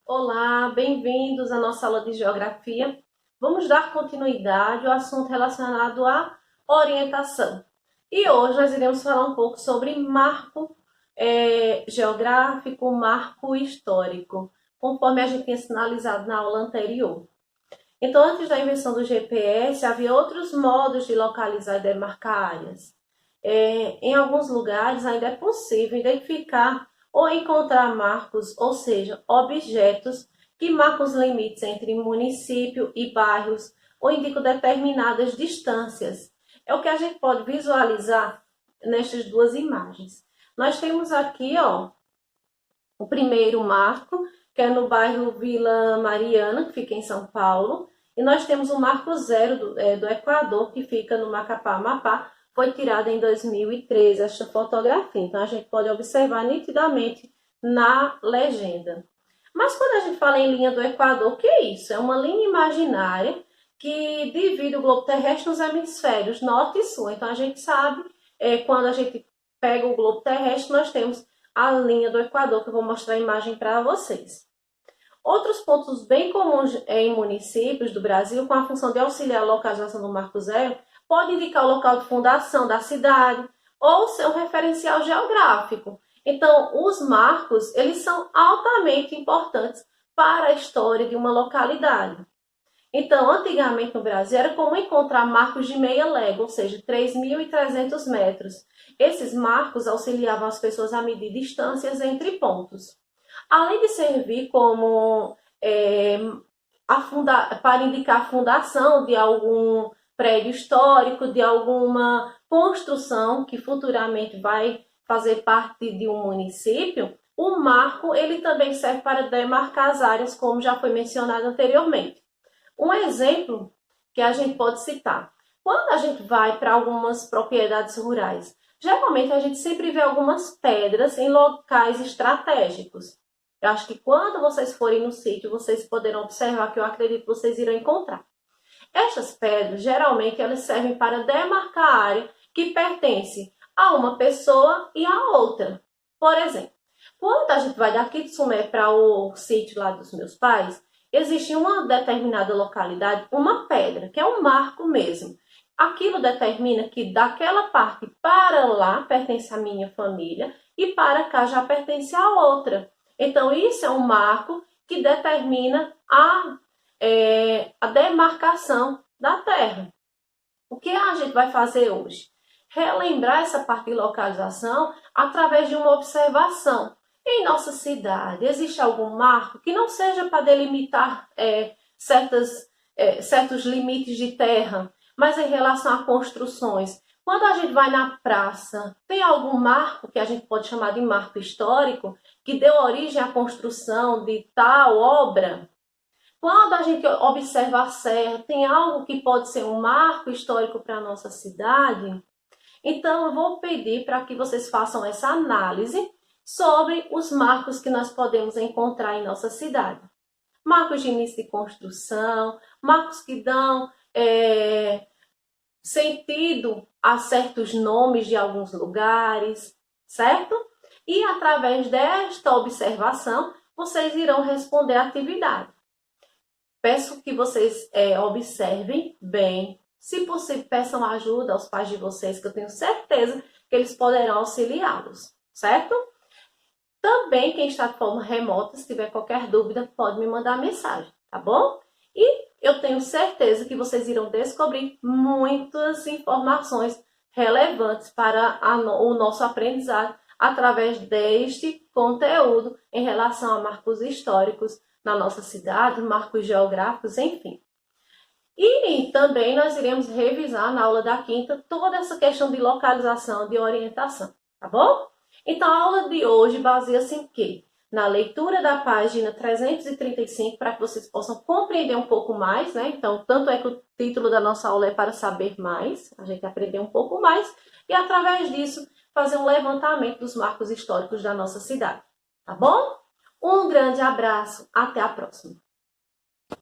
Olá, bem-vindos à nossa aula de Geografia. Vamos dar continuidade ao assunto relacionado à orientação. E hoje nós iremos falar um pouco sobre marco geográfico, marco histórico, conforme a gente tinha sinalizado na aula anterior. Então, antes da invenção do GPS, havia outros modos de localizar e demarcar áreas. Em alguns lugares ainda é possível identificar ou encontrar marcos, ou seja, objetos que marcam os limites entre município e bairros ou indicam determinadas distâncias. É o que a gente pode visualizar nestas duas imagens. Nós temos aqui, ó, o primeiro marco, que é no bairro Vila Mariana, que fica em São Paulo, e nós temos o marco zero do Equador, que fica no Macapá, Amapá. Foi tirada em 2013 esta fotografia, então a gente pode observar nitidamente na legenda. Mas quando a gente fala em linha do Equador, o que é isso? É uma linha imaginária que divide o globo terrestre nos hemisférios norte e sul. Então a gente sabe, quando a gente pega o globo terrestre, nós temos a linha do Equador, que eu vou mostrar a imagem para vocês. Outros pontos bem comuns em municípios do Brasil, com a função de auxiliar a localização do marco zero, pode indicar o local de fundação da cidade ou ser um referencial geográfico. Então, os marcos, eles são altamente importantes para a história de uma localidade. Então, antigamente no Brasil, era comum encontrar marcos de meia légua, ou seja, 3.300 metros. Esses marcos auxiliavam as pessoas a medir distâncias entre pontos. Além de servir como para indicar a fundação de algum prédio histórico, de alguma construção que futuramente vai fazer parte de um município, o marco ele também serve para demarcar as áreas, como já foi mencionado anteriormente. Um exemplo que a gente pode citar: quando a gente vai para algumas propriedades rurais, geralmente a gente sempre vê algumas pedras em locais estratégicos. Eu acho que quando vocês forem no sítio, vocês poderão observar, que eu acredito que vocês irão encontrar. Estas pedras, geralmente, elas servem para demarcar a área que pertence a uma pessoa e a outra. Por exemplo, quando a gente vai daqui de Sumé para o sítio lá dos meus pais, existe em uma determinada localidade uma pedra, que é um marco mesmo. Aquilo determina que daquela parte para lá pertence à minha família e para cá já pertence à outra. Então, isso é um marco que determina a demarcação da terra. O que a gente vai fazer hoje? Relembrar essa parte de localização através de uma observação. Em nossa cidade, existe algum marco que não seja para delimitar certos limites de terra, mas em relação a construções? Quando a gente vai na praça, tem algum marco que a gente pode chamar de marco histórico que deu origem à construção de tal obra? Quando a gente observa a serra, tem algo que pode ser um marco histórico para a nossa cidade? Então, eu vou pedir para que vocês façam essa análise sobre os marcos que nós podemos encontrar em nossa cidade. Marcos de início de construção, marcos que dão sentido a certos nomes de alguns lugares, certo? E através desta observação, vocês irão responder a atividade. Peço que vocês observem bem. Se possível, peçam ajuda aos pais de vocês, que eu tenho certeza que eles poderão auxiliá-los, certo? Também, quem está de forma remota, se tiver qualquer dúvida, pode me mandar mensagem, tá bom? E eu tenho certeza que vocês irão descobrir muitas informações relevantes para o nosso aprendizado através deste conteúdo em relação a marcos históricos na nossa cidade, marcos geográficos, enfim. E também nós iremos revisar na aula da quinta toda essa questão de localização, de orientação, tá bom? Então, a aula de hoje baseia-se em quê? Na leitura da página 335, para que vocês possam compreender um pouco mais, né? Então, tanto é que o título da nossa aula é para saber mais, a gente aprender um pouco mais, e através disso, fazer um levantamento dos marcos históricos da nossa cidade, tá bom? Um grande abraço, até a próxima!